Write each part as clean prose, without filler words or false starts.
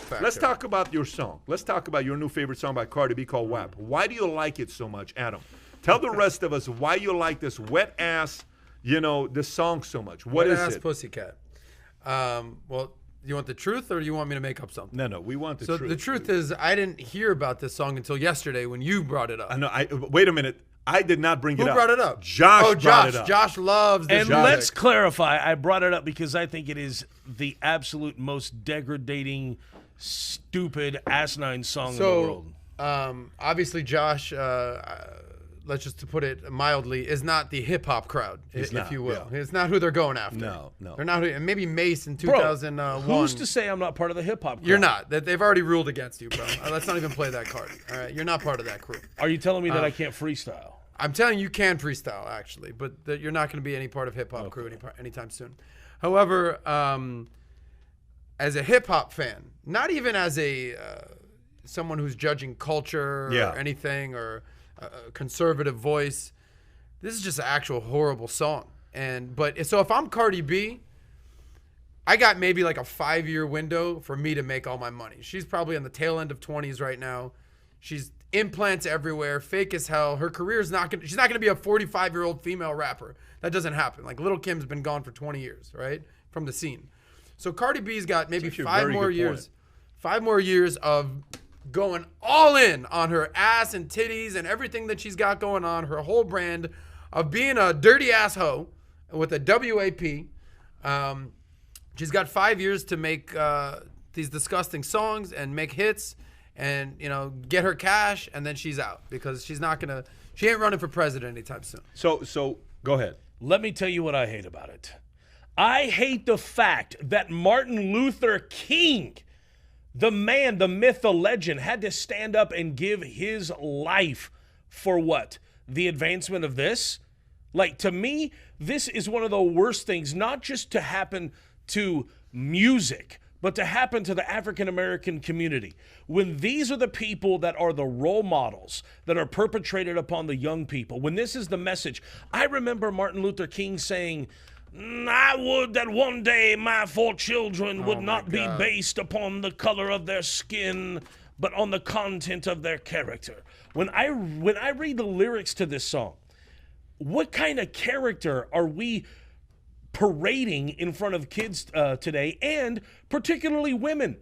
factor. Let's talk about your song. Let's talk about your new favorite song by Cardi B called WAP. Why do you like it so much, Adam? Tell the rest of us why you like this wet ass, this song so much. What is Wet-ass it? Pussycat. Well, you want the truth or do you want me to make up something? No, we want the truth. So the truth is I didn't hear about this song until yesterday when you brought it up. I know. Wait a minute. I did not bring it up. Who brought it up? Josh brought it up. Josh loves this And music. let's clarify, I brought it up because I think it is the absolute most degrading, stupid, asinine song in the world. Obviously Josh, let's just to put it mildly, is not the hip-hop crowd, if you will. yeah. It's not who they're going after. No. They're not who, and maybe Mace in Bro, 2001. who's to say I'm not part of the hip-hop crowd? You're not. They've already ruled against you, bro. Let's not even play that card. All right, you're not part of that crew. Are you telling me that I can't freestyle? I'm telling you, you can freestyle actually, but that you're not going to be any part of hip hop crew anytime soon. However, as a hip hop fan, not even as a someone who's judging culture or anything or a conservative voice, this is just an actual horrible song. So if I'm Cardi B, I got maybe like a 5-year window for me to make all my money. She's probably on the tail end of 20s right now. She's implants everywhere, fake as hell. Her career is she's not gonna be a 45-year-old female rapper. That doesn't happen. Like Lil' Kim's been gone for 20 years, right? From the scene. So Cardi B's got maybe 5 more years. 5 more years of going all in on her ass and titties and everything that she's got going on, her whole brand of being a dirty ass hoe with a WAP. She's got 5 years to make these disgusting songs and make hits and, get her cash, and then she's out because she ain't running for president anytime soon. So go ahead. Let me tell you what I hate about it. I hate the fact that Martin Luther King, the man, the myth, the legend, had to stand up and give his life for what? The advancement of this? Like, to me, this is one of the worst things, not just to happen to music, but to happen to the African-American community. When these are the people that are the role models that are perpetrated upon the young people, when this is the message, I remember Martin Luther King saying, I would that one day my 4 children would not be based upon the color of their skin, but on the content of their character. When I read the lyrics to this song, what kind of character are we parading in front of kids today, and particularly women?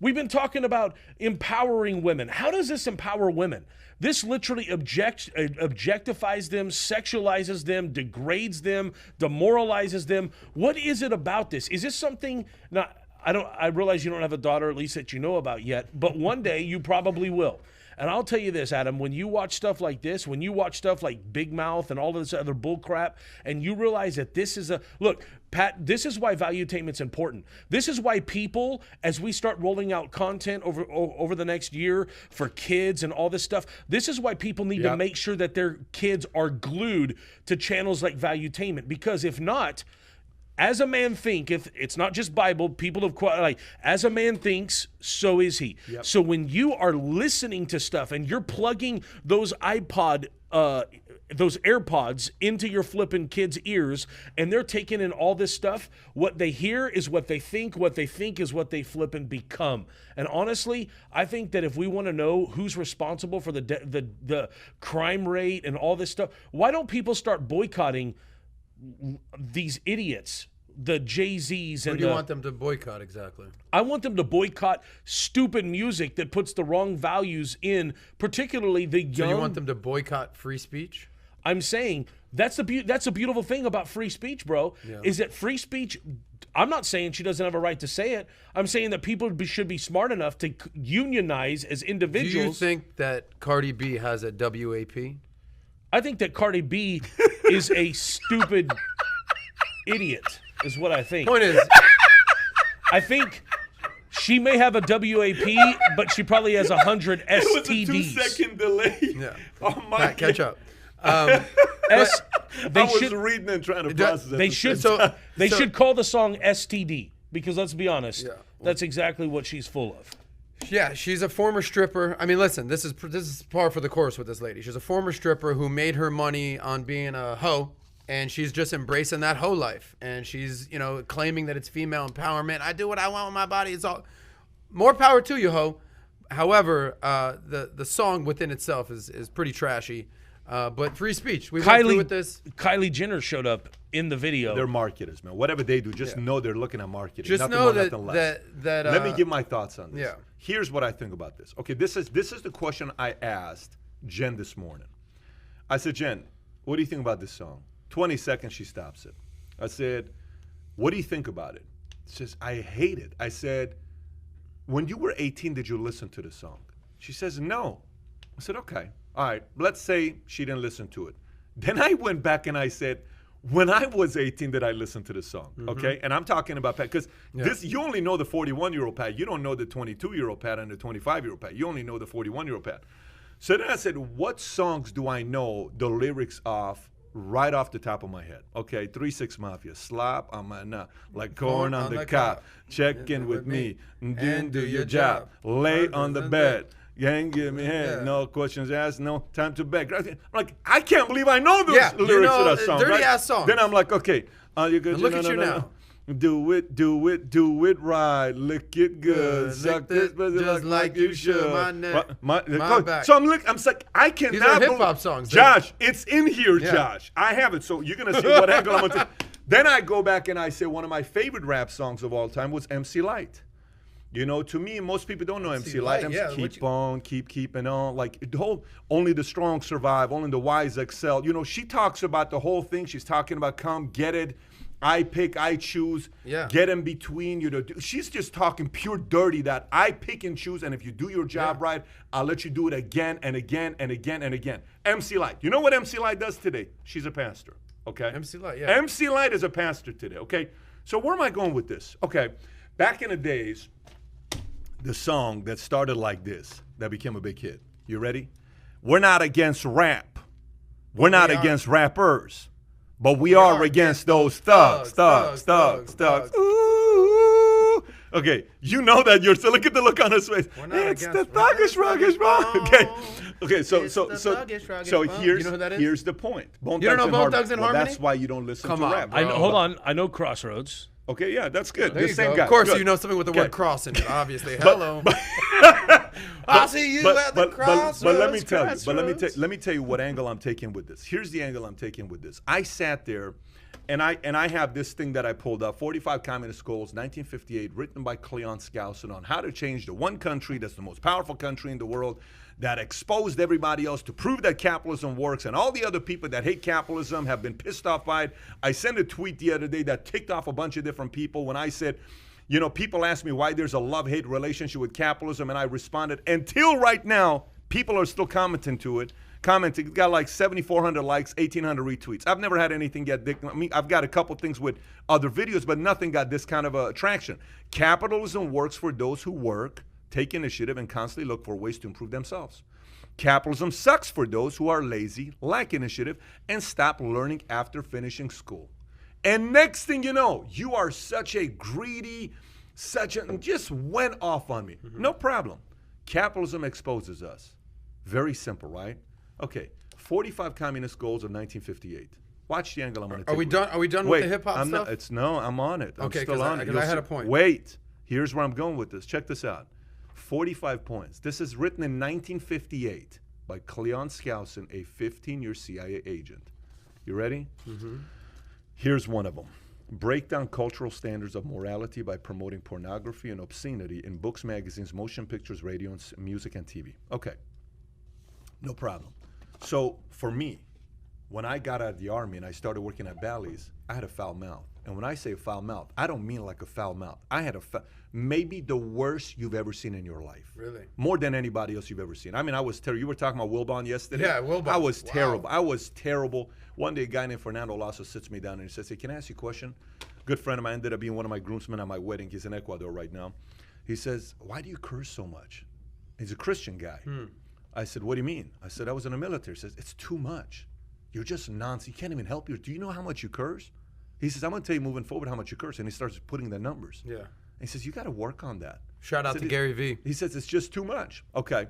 We've been talking about empowering women. How does this empower women? This literally objectifies them, sexualizes them, degrades them, demoralizes them. What is it about this? Is this something? Now, I realize you don't have a daughter, at least that you know about yet, but one day you probably will. And I'll tell you this, Adam, when you watch stuff like this, when you watch stuff like Big Mouth and all this other bull crap, and you realize that this is look, Pat, this is why valuetainment's important. This is why people, as we start rolling out content over the next year for kids and all this stuff, this is why people need to make sure that their kids are glued to channels like valuetainment, because if not, as a man thinketh, it's not just Bible, people have like, as a man thinks, so is he. Yep. So when you are listening to stuff and you're plugging those those AirPods into your flipping kids' ears, and they're taking in all this stuff, what they hear is what they think is what they flipping become. And honestly, I think that if we want to know who's responsible for the crime rate and all this stuff, why don't people start boycotting these idiots, the Jay-Z's? Who do you want them to boycott exactly? I want them to boycott stupid music that puts the wrong values in, particularly the young. So you want them to boycott free speech? I'm saying that's a beautiful thing about free speech, bro, is that free speech, I'm not saying she doesn't have a right to say it. I'm saying that people should be smart enough to unionize as individuals. Do you think that Cardi B has a WAP? I think that Cardi B is a stupid idiot, is what I think. Point is, I think she may have a WAP, but she probably has 100 STDs. It was a 2-second delay. Yeah. On my Matt, catch up. I was reading and trying to process it. They should call the song STD, because let's be honest, that's exactly what she's full of. Yeah, she's a former stripper. I mean, listen, this is par for the course with this lady. She's a former stripper who made her money on being a hoe, and she's just embracing that hoe life. And she's, claiming that it's female empowerment. I do what I want with my body. It's all. more power to you, ho. However, the song within itself is pretty trashy. But free speech. We went through with this. Kylie Jenner showed up in the video. They're marketers, man. Whatever they do, just know they're looking at marketing. Just nothing know more, that nothing less. that Let me give my thoughts on this. Yeah. Here's what I think about this. Okay, this is the question I asked Jen this morning. I said, Jen, what do you think about this song? 20 seconds, she stops it. I said, what do you think about it? She says, I hate it. I said, when you were 18, did you listen to the song? She says, no. I said, okay. All right, let's say she didn't listen to it. Then I went back and I said, when I was 18, did I listen to the song? Okay, and I'm talking about Pat, because this you only know the 41-year-old Pat. You don't know the 22-year-old Pat and the 25-year-old Pat. You only know the 41-year-old Pat. So then I said, what songs do I know the lyrics of right off the top of my head? Okay, 3 6 Mafia, slop on my nut, like corn on the cob, check in with me, and do your job, lay on the bed. Gang, give me head. No questions asked. No time to beg. I'm like, I can't believe I know those lyrics of that song. Dirty ass song. Then I'm like, okay, you good? Look at you now. Do it right. Lick it good. Suck this just like you should. My back. So I'm like, I cannot. These are hip hop songs. Josh, it's in here, Josh. I have it. So you're gonna see what angle I'm gonna take. Then I go back and I say one of my favorite rap songs of all time was MC Lyte. You know, to me, most people don't know MC Lyte. Keep on, keeping on. Like, the whole, only the strong survive, only the wise excel. You know, she talks about the whole thing. She's talking about come, get it. I pick, I choose. Get in between. You know, she's just talking pure dirty that I pick and choose. And if you do your job right, I'll let you do it again and again and again and again. MC Lyte. You know what MC Lyte does today? She's a pastor. Okay? MC Lyte, MC Lyte is a pastor today. Okay? So where am I going with this? Okay. Back in the days, the song that started like this, that became a big hit. You ready? We're not against rap. We're not against rappers. But we are against those thugs. Ooh. Okay, you know that. You're still look at the look on his face. It's the thuggish ruggish bone. Okay, so here's, you know who that is? Here's the point. You don't know Bone Thugs and Harmony? That's why you don't listen to rap. Hold on. I know Crossroads. Okay, yeah, that's good. There the same go. guy. Of course, good. you know something with the word cross in it, obviously. Hello. I see you at the crossroads. But let me tell you. But let me tell you what angle I'm taking with this. Here's the angle I'm taking with this. I sat there, and I have this thing that I pulled up: 45 Communist Goals, 1958, written by Cleon Skousen on how to change the one country that's the most powerful country in the world, that exposed everybody else to prove that capitalism works, and all the other people that hate capitalism have been pissed off by it. I sent a tweet the other day that ticked off a bunch of different people when I said, you know, people ask me why there's a love-hate relationship with capitalism, and I responded, until right now, people are still commenting. It got like 7,400 likes, 1,800 retweets. I've never had anything get, I mean, I've got a couple things with other videos, but nothing got this kind of a traction. Capitalism works for those who work, take initiative, and constantly look for ways to improve themselves. Capitalism sucks for those who are lazy, lack initiative, and stop learning after finishing school. And next thing you know, you are such a greedy, just went off on me. No problem. Capitalism exposes us. Very simple, right? Okay, 45 Communist Goals of 1958. Watch the angle I'm going to take. Are we done with the hip-hop stuff? I'm on it. I'm still on it. Because I had a point. Wait. Here's where I'm going with this. Check this out. 45 points. This is written in 1958 by Cleon Skousen, a 15-year CIA agent. You ready? Here's one of them. Break down cultural standards of morality by promoting pornography and obscenity in books, magazines, motion pictures, radio, music, and TV. Okay. No problem. So for me, when I got out of the Army and I started working at Bally's, I had a foul mouth. And when I say foul mouth, I don't mean like a foul mouth. I had maybe the worst you've ever seen in your life. Really? More than anybody else you've ever seen. I mean, I was terrible. You were talking about Wilbon yesterday? Yeah, Wilbon. I was terrible. I was terrible. One day, a guy named Fernando Lasso sits me down and he says, hey, can I ask you a question? Good friend of mine ended up being one of my groomsmen at my wedding. He's in Ecuador right now. He says, why do you curse so much? He's a Christian guy. I said, what do you mean? I said, I was in the military. He says, it's too much. You're just nonsense. You can't even help you. Do you know how much you curse? He says, I'm going to tell you moving forward how much you curse. And he starts putting the numbers. Yeah. And he says, you got to work on that. Shout out to Gary Vee. He says, it's just too much. Okay.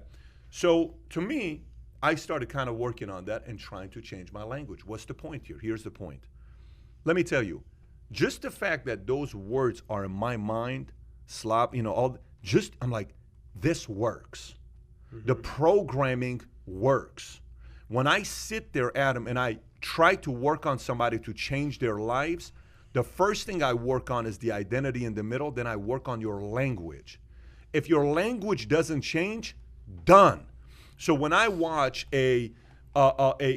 So to me, I started kind of working on that and trying to change my language. What's the point here? Here's the point. Let me tell you, just the fact that those words are in my mind, slop, you know, I'm like, this works. The programming works. When I sit there, Adam, and I try to work on somebody to change their lives, the first thing I work on is the identity in the middle, then I work on your language. If your language doesn't change, done. So when I watch a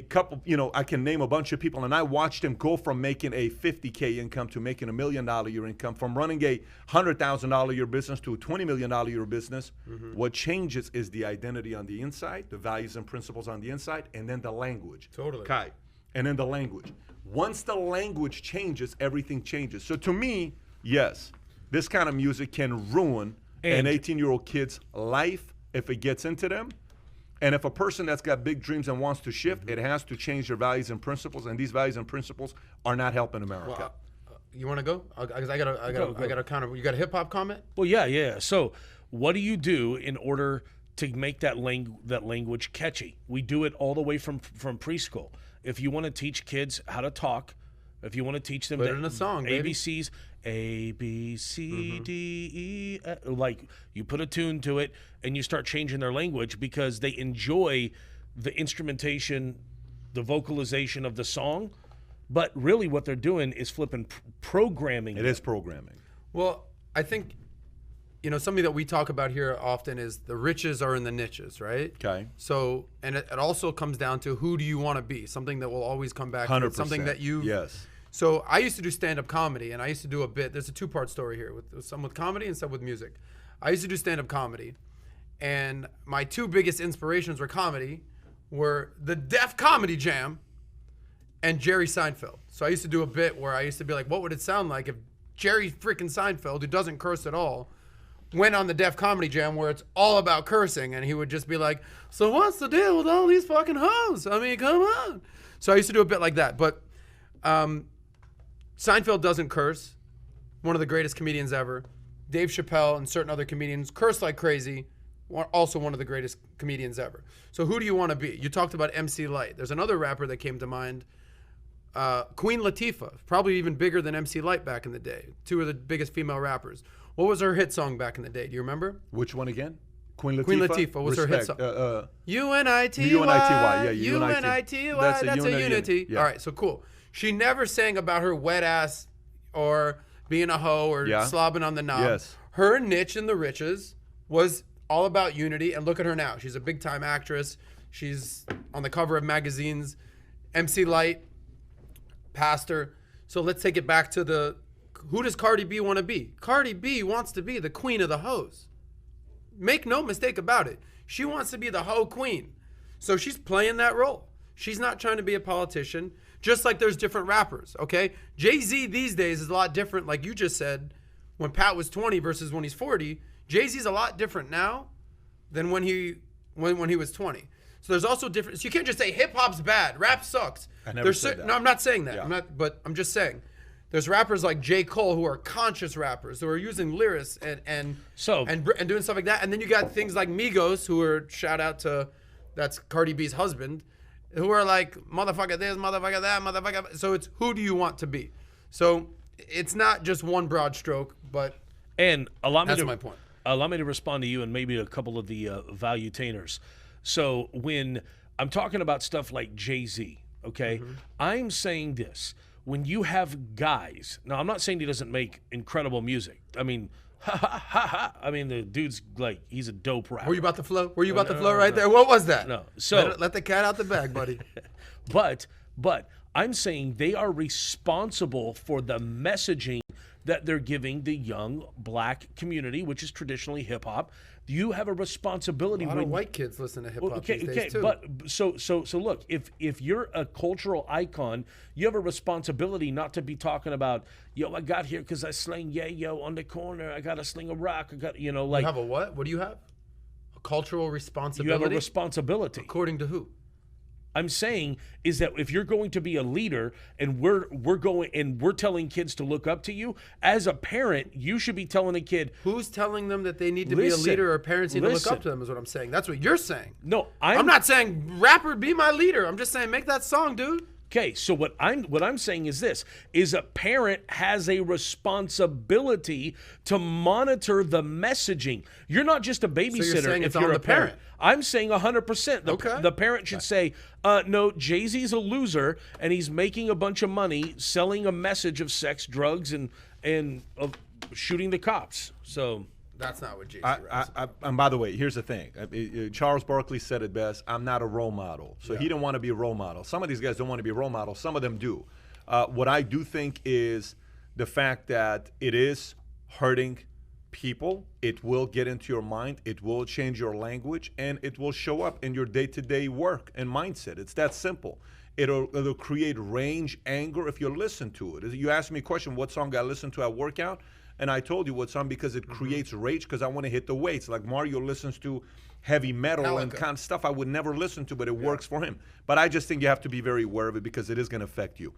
couple, I can name a bunch of people, and I watched them go from making a $50K income to making $1 million a year income, from running a $100,000 a year business to a $20 million a year business. What changes is the identity on the inside, the values and principles on the inside, and then the language. Totally. Okay. And then the language. Once the language changes, everything changes. So to me, yes, this kind of music can ruin an 18-year-old kid's life if it gets into them. And if a person that's got big dreams and wants to shift, it has to change their values and principles. And these values and principles are not helping America. Well, you want to go? Because I got a counter. You got a hip hop comment? Well, yeah. So, what do you do in order to make that language catchy? We do it all the way from preschool. If you want to teach kids how to talk, if you want to teach them put it in a song, ABCs, A, B, C, D, E, like you put a tune to it and you start changing their language because they enjoy the instrumentation, the vocalization of the song. But really what they're doing is flipping programming. It is programming. Well, I think, something that we talk about here often is the riches are in the niches, right? Okay. So, and it also comes down to who do you want to be? Something that will always come back. 100%. Something that you. Yes. So I used to do stand-up comedy, and I used to do a bit. There's a two-part story here, with some with comedy and some with music. I used to do stand-up comedy, and my two biggest inspirations were the Def Comedy Jam and Jerry Seinfeld. So I used to do a bit where I used to be like, what would it sound like if Jerry freaking Seinfeld, who doesn't curse at all, went on the Def Comedy Jam where it's all about cursing, and he would just be like, so what's the deal with all these fucking hoes? I mean, come on. So I used to do a bit like that, but Seinfeld doesn't curse. One of the greatest comedians ever. Dave Chappelle and certain other comedians curse like crazy. Also one of the greatest comedians ever. So who do you want to be? You talked about MC Lyte. There's another rapper that came to mind. Queen Latifah, probably even bigger than MC Lyte back in the day. Two of the biggest female rappers. What was her hit song back in the day? Do you remember? Which one again? Queen Latifah? Queen Latifah was her hit song. UNITY. UNITY, yeah. UNITY. That's a unity. Yeah. All right, so cool. She never sang about her wet ass or being a hoe or slobbing on the knob. Yes. Her niche in the riches was all about unity, and look at her now. She's a big-time actress. She's on the cover of magazines. MC Lyte, pastor. So let's take it back to who does Cardi B want to be? Cardi B wants to be the queen of the hoes. Make no mistake about it. She wants to be the hoe queen. So she's playing that role. She's not trying to be a politician. Just like there's different rappers, okay? Jay-Z these days is a lot different, like you just said, when Pat was 20 versus when he's 40. Jay-Z's a lot different now than when he was 20. So there's also different. So you can't just say hip-hop's bad, rap sucks. I never said that. No, I'm not saying that. Yeah. I'm just saying. There's rappers like J. Cole who are conscious rappers, who are using lyrics and doing stuff like that. And then you got things like Migos, who are, shout out to, that's Cardi B's husband, who are like, motherfucker this, motherfucker that, motherfucker. So it's who do you want to be? So it's not just one broad stroke, but that's my point. Allow me to respond to you and maybe a couple of the value-tainers. So when I'm talking about stuff like Jay-Z, okay, I'm saying this. When you have guys, now I'm not saying he doesn't make incredible music. I mean, I mean, the dude's like, he's a dope rapper. Were you about to flow? There? What was that? No. So let the cat out the bag, buddy. But I'm saying they are responsible for the messaging that they're giving the young black community, which is traditionally hip hop. You have a responsibility. A lot of white kids listen to hip hop these days too. But so look, if you're a cultural icon, you have a responsibility not to be talking about, yo, I got here because I sling yayo on the corner. I got to sling a rock. I got, You have a what? What do you have? A cultural responsibility. You have a responsibility. According to who? I'm saying is that if you're going to be a leader and we're telling kids to look up to you, as a parent, you should be telling a kid. Who's telling them that they need to be a leader, or parents need to look up to them is what I'm saying. That's what you're saying. No, I'm not saying rapper be my leader. I'm just saying make that song, dude. Okay, so what I'm saying is this, is a parent has a responsibility to monitor the messaging. You're not just a babysitter saying if it's you're on a the parent. parent. I'm saying 100%. Okay. The parent should say, no, Jay-Z's a loser, and he's making a bunch of money selling a message of sex, drugs, and of shooting the cops. So... That's not what Jay-Z and by the way, here's the thing. Charles Barkley said it best. I'm not a role model. So he didn't want to be a role model. Some of these guys don't want to be role models. Some of them do. What I do think is the fact that it is hurting people. It will get into your mind. It will change your language. And it will show up in your day-to-day work and mindset. It's that simple. It'll create rage, anger if you listen to it. You asked me a question, what song I listen to at workout? And I told you what song, because it creates rage, because I want to hit the weights. Like Mario listens to heavy metal and kind of stuff I would never listen to, but it works for him. But I just think you have to be very aware of it because it is going to affect you.